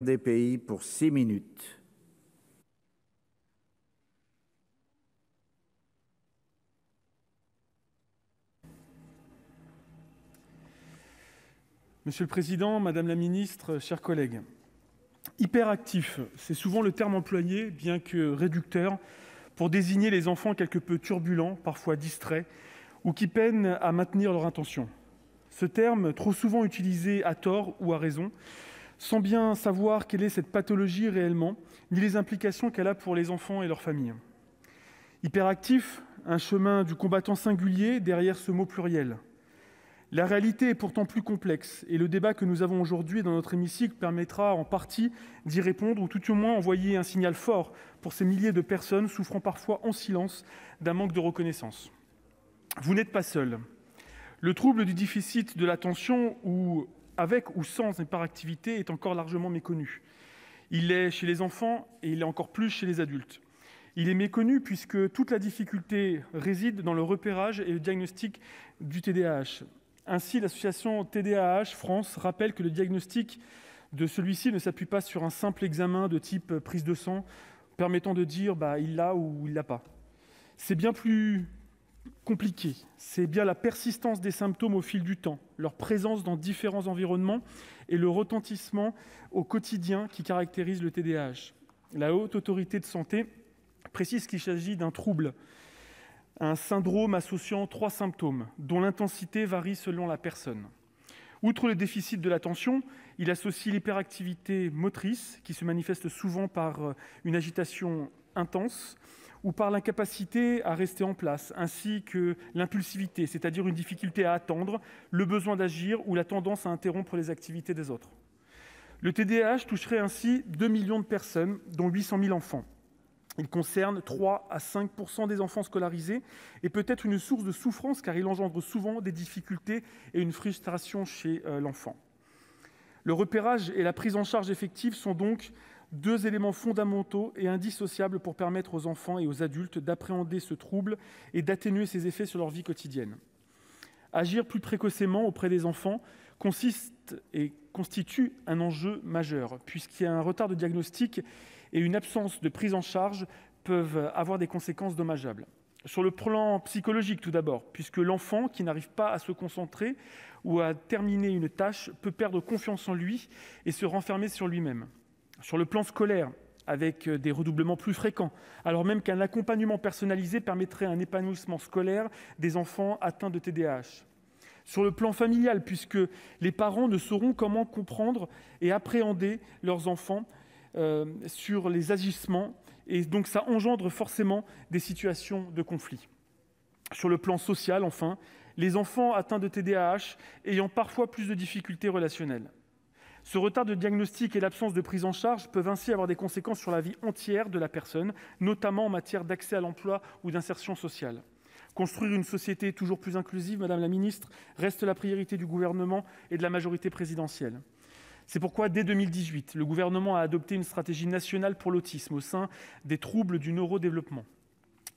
des pays pour 6 minutes. Monsieur le Président, Madame la Ministre, chers collègues, hyperactif, c'est souvent le terme employé, bien que réducteur, pour désigner les enfants quelque peu turbulents, parfois distraits, ou qui peinent à maintenir leur intention. Ce terme, trop souvent utilisé à tort ou à raison, sans bien savoir quelle est cette pathologie réellement, ni les implications qu'elle a pour les enfants et leurs familles. Hyperactif, un chemin du combattant singulier derrière ce mot pluriel. La réalité est pourtant plus complexe, et le débat que nous avons aujourd'hui dans notre hémicycle permettra en partie d'y répondre, ou tout au moins envoyer un signal fort pour ces milliers de personnes souffrant parfois en silence d'un manque de reconnaissance. Vous n'êtes pas seul. Le trouble du déficit de l'attention, avec ou sans hyperactivité, est encore largement méconnu. Il est chez les enfants et il est encore plus chez les adultes. Il est méconnu puisque toute la difficulté réside dans le repérage et le diagnostic du TDAH. Ainsi, l'association TDAH France rappelle que le diagnostic de celui-ci ne s'appuie pas sur un simple examen de type prise de sang permettant de dire il l'a ou il l'a pas. C'est bien plus compliqué. C'est bien la persistance des symptômes au fil du temps, leur présence dans différents environnements et le retentissement au quotidien qui caractérise le TDAH. La Haute Autorité de Santé précise qu'il s'agit d'un trouble, un syndrome associant 3 symptômes, dont l'intensité varie selon la personne. Outre le déficit de l'attention, il associe l'hyperactivité motrice, qui se manifeste souvent par une agitation intense, ou par l'incapacité à rester en place, ainsi que l'impulsivité, c'est-à-dire une difficulté à attendre, le besoin d'agir ou la tendance à interrompre les activités des autres. Le TDAH toucherait ainsi 2 millions de personnes, dont 800 000 enfants. Il concerne 3 à 5 % des enfants scolarisés et peut être une source de souffrance car il engendre souvent des difficultés et une frustration chez l'enfant. Le repérage et la prise en charge effective sont donc 2 éléments fondamentaux et indissociables pour permettre aux enfants et aux adultes d'appréhender ce trouble et d'atténuer ses effets sur leur vie quotidienne. Agir plus précocement auprès des enfants consiste et constitue un enjeu majeur, puisqu'il y a un retard de diagnostic et une absence de prise en charge peuvent avoir des conséquences dommageables. Sur le plan psychologique tout d'abord, puisque l'enfant qui n'arrive pas à se concentrer ou à terminer une tâche peut perdre confiance en lui et se renfermer sur lui-même. Sur le plan scolaire, avec des redoublements plus fréquents, alors même qu'un accompagnement personnalisé permettrait un épanouissement scolaire des enfants atteints de TDAH. Sur le plan familial, puisque les parents ne sauront comment comprendre et appréhender leurs enfants sur les agissements, et donc ça engendre forcément des situations de conflit. Sur le plan social, enfin, les enfants atteints de TDAH ayant parfois plus de difficultés relationnelles. Ce retard de diagnostic et l'absence de prise en charge peuvent ainsi avoir des conséquences sur la vie entière de la personne, notamment en matière d'accès à l'emploi ou d'insertion sociale. Construire une société toujours plus inclusive, Madame la Ministre, reste la priorité du gouvernement et de la majorité présidentielle. C'est pourquoi, dès 2018, le gouvernement a adopté une stratégie nationale pour l'autisme au sein des troubles du neurodéveloppement,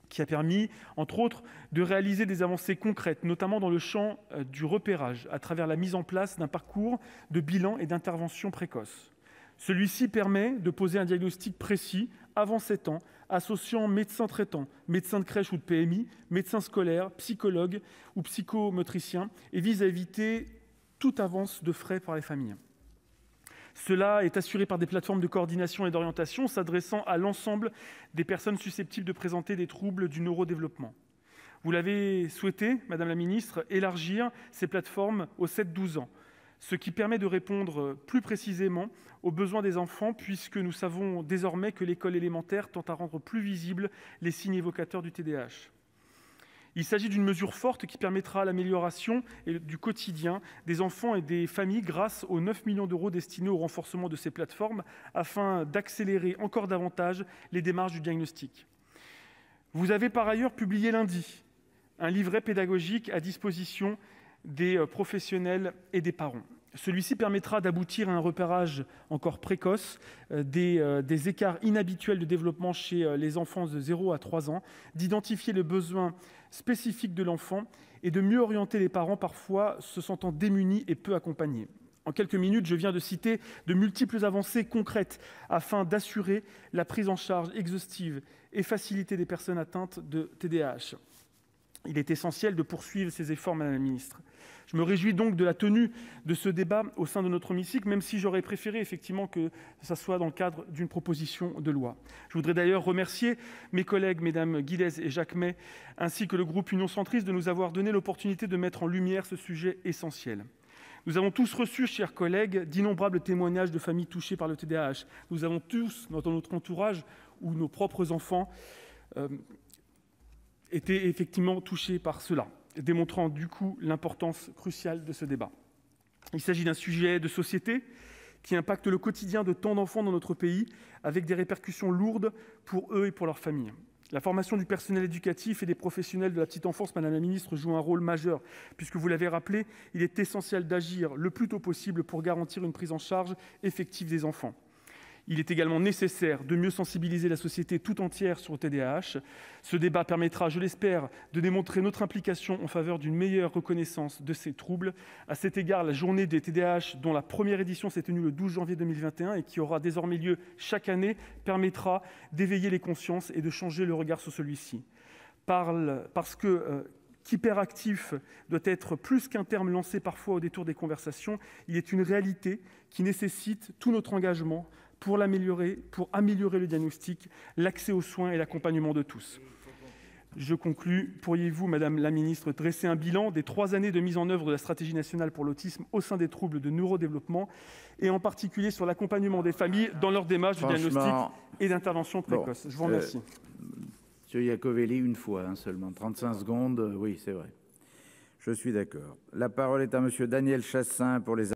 qui a permis, entre autres, de réaliser des avancées concrètes, notamment dans le champ du repérage, à travers la mise en place d'un parcours de bilan et d'intervention précoce. Celui-ci permet de poser un diagnostic précis avant 7 ans, associant médecins traitants, médecins de crèche ou de PMI, médecins scolaires, psychologues ou psychomotriciens, et vise à éviter toute avance de frais par les familles. Cela est assuré par des plateformes de coordination et d'orientation s'adressant à l'ensemble des personnes susceptibles de présenter des troubles du neurodéveloppement. Vous l'avez souhaité, Madame la Ministre, élargir ces plateformes aux 7-12 ans, ce qui permet de répondre plus précisément aux besoins des enfants, puisque nous savons désormais que l'école élémentaire tend à rendre plus visibles les signes évocateurs du TDAH. Il s'agit d'une mesure forte qui permettra l'amélioration du quotidien des enfants et des familles grâce aux 9 millions d'euros destinés au renforcement de ces plateformes afin d'accélérer encore davantage les démarches du diagnostic. Vous avez par ailleurs publié lundi un livret pédagogique à disposition des professionnels et des parents. Celui-ci permettra d'aboutir à un repérage encore précoce des écarts inhabituels de développement chez les enfants de 0 à 3 ans, d'identifier les besoins spécifiques de l'enfant et de mieux orienter les parents parfois se sentant démunis et peu accompagnés. En quelques minutes, je viens de citer de multiples avancées concrètes afin d'assurer la prise en charge exhaustive et faciliter des personnes atteintes de TDAH. Il est essentiel de poursuivre ces efforts, Madame la ministre. Je me réjouis donc de la tenue de ce débat au sein de notre hémicycle, même si j'aurais préféré effectivement que ça soit dans le cadre d'une proposition de loi. Je voudrais d'ailleurs remercier mes collègues, Mesdames Guilez et Jacquemet, ainsi que le groupe Union Centriste, de nous avoir donné l'opportunité de mettre en lumière ce sujet essentiel. Nous avons tous reçu, chers collègues, d'innombrables témoignages de familles touchées par le TDAH. Nous avons tous, dans notre entourage ou nos propres enfants, été effectivement touchés par cela, démontrant du coup l'importance cruciale de ce débat. Il s'agit d'un sujet de société qui impacte le quotidien de tant d'enfants dans notre pays, avec des répercussions lourdes pour eux et pour leurs familles. La formation du personnel éducatif et des professionnels de la petite enfance, Madame la ministre, joue un rôle majeur, puisque vous l'avez rappelé, il est essentiel d'agir le plus tôt possible pour garantir une prise en charge effective des enfants. Il est également nécessaire de mieux sensibiliser la société tout entière sur le TDAH. Ce débat permettra, je l'espère, de démontrer notre implication en faveur d'une meilleure reconnaissance de ces troubles. À cet égard, la journée des TDAH, dont la première édition s'est tenue le 12 janvier 2021 et qui aura désormais lieu chaque année, permettra d'éveiller les consciences et de changer le regard sur celui-ci. Parce que qu'hyperactif doit être plus qu'un terme lancé parfois au détour des conversations, il est une réalité qui nécessite tout notre engagement pour améliorer le diagnostic, l'accès aux soins et l'accompagnement de tous. Je conclus. Pourriez-vous, Madame la ministre, dresser un bilan des 3 années de mise en œuvre de la stratégie nationale pour l'autisme au sein des troubles de neurodéveloppement et en particulier sur l'accompagnement des familles dans leur démarche de diagnostic et d'intervention précoce? Je vous remercie. Monsieur Iacovelli, une fois seulement, 35 secondes, oui, c'est vrai. Je suis d'accord. La parole est à Monsieur Daniel Chassaing pour les